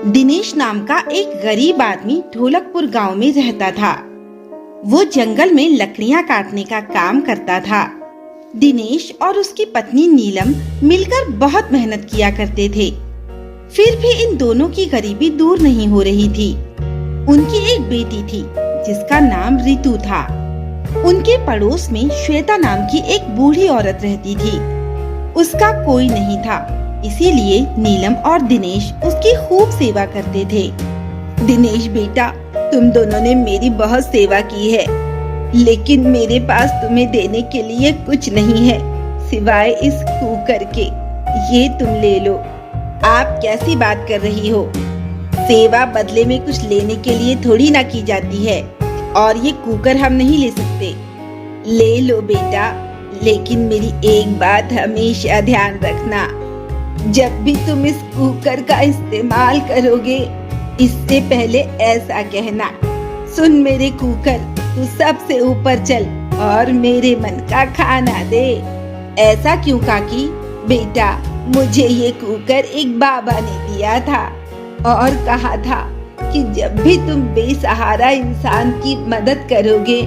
दिनेश नाम का एक गरीब आदमी ढोलकपुर गांव में रहता था। वो जंगल में लकड़ियां काटने का काम करता था। दिनेश और उसकी पत्नी नीलम मिलकर बहुत मेहनत किया करते थे। फिर भी इन दोनों की गरीबी दूर नहीं हो रही थी। उनकी एक बेटी थी जिसका नाम रितु था। उनके पड़ोस में श्वेता नाम की एक बूढ़ी औरत रहती थी। उसका कोई नहीं था, इसीलिए नीलम और दिनेश उसकी खूब सेवा करते थे। दिनेश बेटा, तुम दोनों ने मेरी बहुत सेवा की है, लेकिन मेरे पास तुम्हें देने के लिए कुछ नहीं है सिवाय इस कुकर के। ये तुम ले लो। आप कैसी बात कर रही हो? सेवा बदले में कुछ लेने के लिए थोड़ी ना की जाती है, और ये कुकर हम नहीं ले सकते। ले लो बेटा, लेकिन मेरी एक बात हमेशा ध्यान रखना, जब भी तुम इस कुकर का इस्तेमाल करोगे, इससे पहले ऐसा कहना, सुन मेरे कुकर, तू सबसे ऊपर चल और मेरे मन का खाना दे। ऐसा क्यों काकी? बेटा, मुझे ये कुकर एक बाबा ने दिया था और कहा था कि जब भी तुम बेसहारा इंसान की मदद करोगे,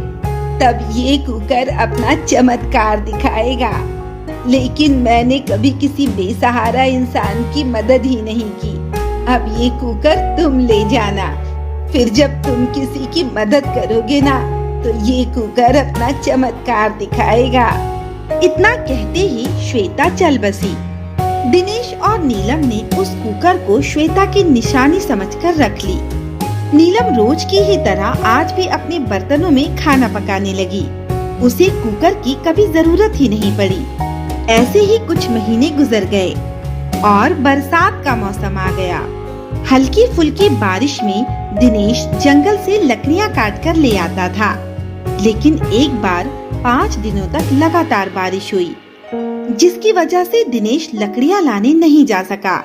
तब ये कुकर अपना चमत्कार दिखाएगा। लेकिन मैंने कभी किसी बेसहारा इंसान की मदद ही नहीं की। अब ये कुकर तुम ले जाना। फिर जब तुम किसी की मदद करोगे ना, तो ये कुकर अपना चमत्कार दिखाएगा। इतना कहते ही श्वेता चल बसी। दिनेश और नीलम ने उस कुकर को श्वेता की निशानी समझकर रख ली। नीलम रोज की ही तरह आज भी अपने बर्तनों में खाना पकाने लगी। उसे कुकर की कभी जरूरत ही नहीं पड़ी। ऐसे ही कुछ महीने गुजर गए और बरसात का मौसम आ गया। हल्की फुल्की बारिश में दिनेश जंगल से लकड़ियां काट कर ले आता था, लेकिन एक बार 5 दिनों तक लगातार बारिश हुई, जिसकी वजह से दिनेश लकड़ियां लाने नहीं जा सका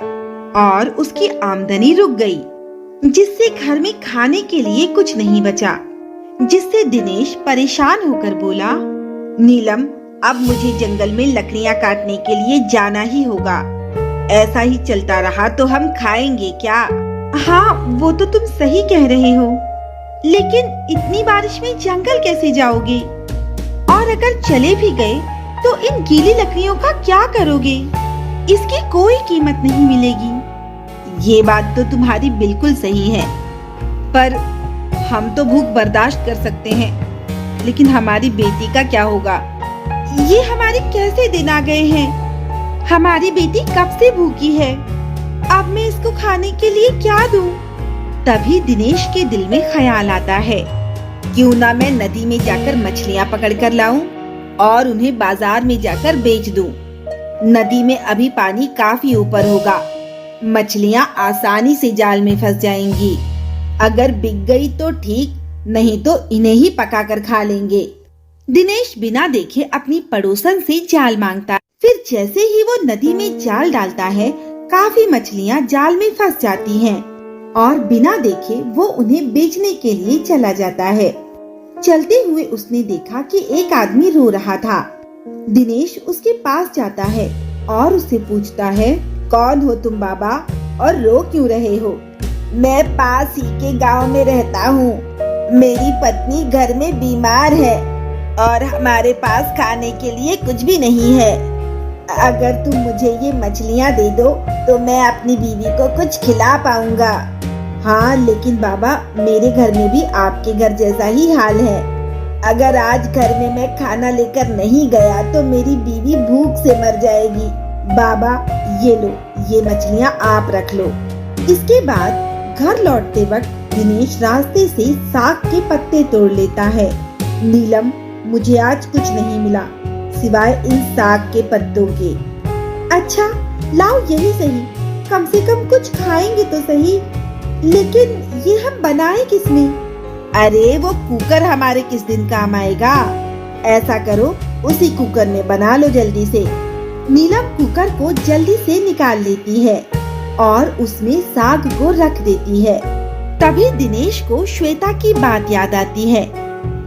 और उसकी आमदनी रुक गई, जिससे घर में खाने के लिए कुछ नहीं बचा। जिससे दिनेश परेशान होकर बोला, नीलम, अब मुझे जंगल में लकड़ियां काटने के लिए जाना ही होगा। ऐसा ही चलता रहा तो हम खाएंगे क्या? हाँ, वो तो तुम सही कह रहे हो, लेकिन इतनी बारिश में जंगल कैसे जाओगे? और अगर चले भी गए तो इन गीली लकड़ियों का क्या करोगे? इसकी कोई कीमत नहीं मिलेगी। ये बात तो तुम्हारी बिल्कुल सही है, पर हम तो भूख बर्दाश्त कर सकते हैं, लेकिन हमारी बेटी का क्या होगा? ये हमारे कैसे दिन आ गए हैं? हमारी बेटी कब से भूखी है। अब मैं इसको खाने के लिए क्या दूं? तभी दिनेश के दिल में ख्याल आता है, क्यों ना मैं नदी में जाकर मछलियां पकड़ कर लाऊं और उन्हें बाजार में जाकर बेच दूं। नदी में अभी पानी काफी ऊपर होगा, मछलियां आसानी से जाल में फंस जाएंगी। अगर बिक गई तो ठीक, नहीं तो इन्हें ही पकाकर खा लेंगे। दिनेश बिना देखे अपनी पड़ोसन से जाल मांगता। फिर जैसे ही वो नदी में जाल डालता है, काफी मछलियां जाल में फंस जाती हैं और बिना देखे वो उन्हें बेचने के लिए चला जाता है। चलते हुए उसने देखा कि एक आदमी रो रहा था। दिनेश उसके पास जाता है और उससे पूछता है, कौन हो तुम बाबा, और रो क्यों रहे हो? मैं पास ही के गांव में रहता हूँ। मेरी पत्नी घर में बीमार है और हमारे पास खाने के लिए कुछ भी नहीं है। अगर तुम मुझे ये मछलियाँ दे दो तो मैं अपनी बीवी को कुछ खिला पाऊंगा। हाँ, लेकिन बाबा, मेरे घर में भी आपके घर जैसा ही हाल है। अगर आज घर में मैं खाना लेकर नहीं गया तो मेरी बीवी भूख से मर जाएगी। बाबा, ये लो, ये मछलियाँ आप रख लो। इसके बाद घर लौटते वक्त दिनेश रास्ते से साग के पत्ते तोड़ लेता है। नीलम, मुझे आज कुछ नहीं मिला सिवाय इन साग के पत्तों के। अच्छा, लाओ यही सही, कम से कम कुछ खाएंगे तो सही। लेकिन ये हम बनाए किसमें? अरे वो कुकर हमारे किस दिन काम आएगा। ऐसा करो, उसी कुकर में बना लो जल्दी से। नीलम कुकर को जल्दी से निकाल लेती है और उसमें साग को रख देती है। तभी दिनेश को श्वेता की बात याद आती है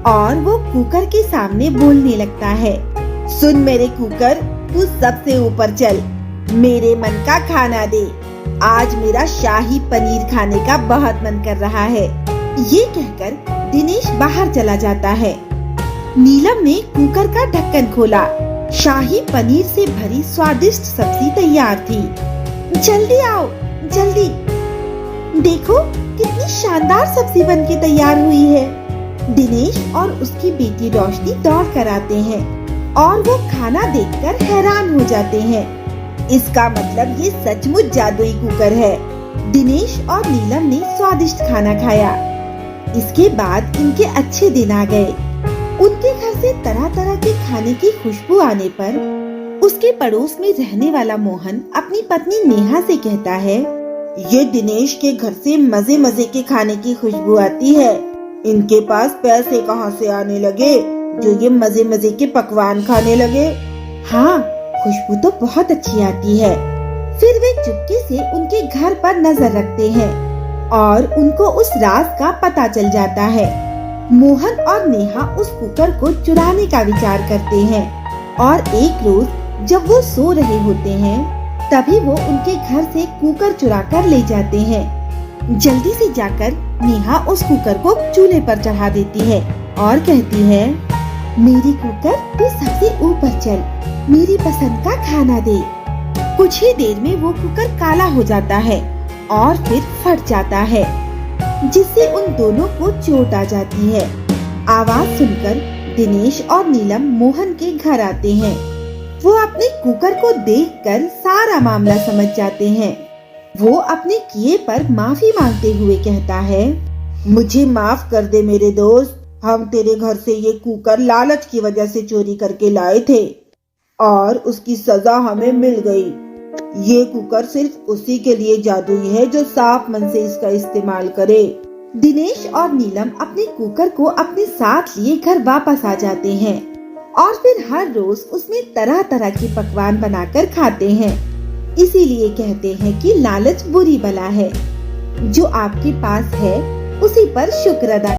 और वो कुकर के सामने बोलने लगता है, सुन मेरे कुकर, तू सबसे ऊपर चल। मेरे मन का खाना दे, आज मेरा शाही पनीर खाने का बहुत मन कर रहा है। ये कहकर दिनेश बाहर चला जाता है। नीलम ने कुकर का ढक्कन खोला। शाही पनीर से भरी स्वादिष्ट सब्जी तैयार थी। जल्दी आओ, जल्दी देखो कितनी शानदार सब्जी बनके तैयार हुई है। दिनेश और उसकी बेटी रोशनी दौड़ कर आते हैं और वो खाना देखकर हैरान हो जाते हैं। इसका मतलब ये सचमुच जादुई कुकर है। दिनेश और नीलम ने स्वादिष्ट खाना खाया। इसके बाद इनके अच्छे दिन आ गए। उनके घर से तरह तरह के खाने की खुशबू आने पर उसके पड़ोस में रहने वाला मोहन अपनी पत्नी नेहा से कहता है, ये दिनेश के घर से मजे मजे के खाने की खुशबू आती है। इनके पास पैसे कहाँ से आने लगे जो ये मजे मजे के पकवान खाने लगे। हाँ, खुशबू तो बहुत अच्छी आती है। फिर वे चुपके से उनके घर पर नजर रखते हैं और उनको उस राज का पता चल जाता है। मोहन और नेहा उस कुकर को चुराने का विचार करते हैं और एक रोज जब वो सो रहे होते हैं तभी वो उनके घर से कुकर चुरा कर ले जाते हैं। जल्दी से जाकर नेहा उस कुकर को चूल्हे पर चढ़ा देती है और कहती है, मेरी कुकर तू सबसे ऊपर चल, मेरी पसंद का खाना दे। कुछ ही देर में वो कुकर काला हो जाता है और फिर फट जाता है, जिससे उन दोनों को चोट आ जाती है। आवाज सुनकर दिनेश और नीलम मोहन के घर आते हैं। वो अपने कुकर को देखकर सारा मामला समझ जाते हैं। वो अपने किए पर माफी मांगते हुए कहता है, मुझे माफ कर दे मेरे दोस्त, हम तेरे घर से ये कुकर लालच की वजह से चोरी करके लाए थे और उसकी सजा हमें मिल गई। ये कुकर सिर्फ उसी के लिए जादुई है जो साफ मन से इसका इस्तेमाल करे। दिनेश और नीलम अपने कुकर को अपने साथ लिए घर वापस आ जाते हैं और फिर हर रोज उसमें तरह तरह के पकवान बनाकर खाते हैं। इसीलिए कहते हैं कि लालच बुरी बला है। जो आपके पास है उसी पर शुक्र अदा